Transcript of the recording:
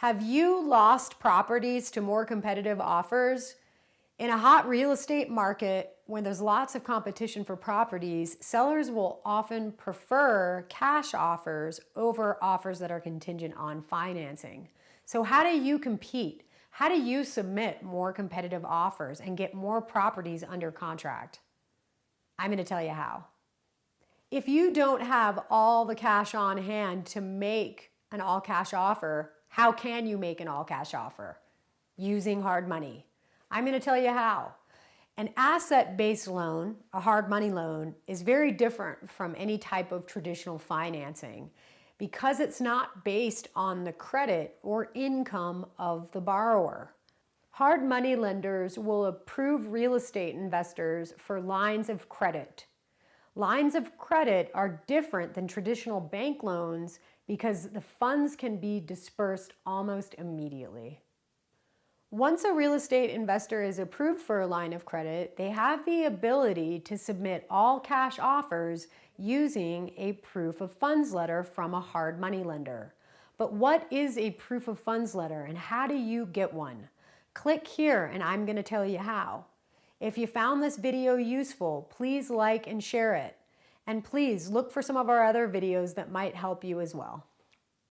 Have you lost properties to more competitive offers? In a hot real estate market, when there's lots of competition for properties, sellers will often prefer cash offers over offers that are contingent on financing. So how do you compete? How do you submit more competitive offers and get more properties under contract? I'm going to tell you how. If you don't have all the cash on hand to make an all-cash offer, how can you make an all-cash offer? Using hard money. I'm going to tell you how. An asset-based loan, a hard money loan, is very different from any type of traditional financing because it's not based on the credit or income of the borrower. Hard money lenders will approve real estate investors for lines of credit. Lines of credit are different than traditional bank loans because the funds can be dispersed almost immediately. Once a real estate investor is approved for a line of credit, they have the ability to submit all cash offers using a proof of funds letter from a hard money lender. But what is a proof of funds letter and how do you get one? Click here and I'm going to tell you how. If you found this video useful, please like and share it. And please look for some of our other videos that might help you as well.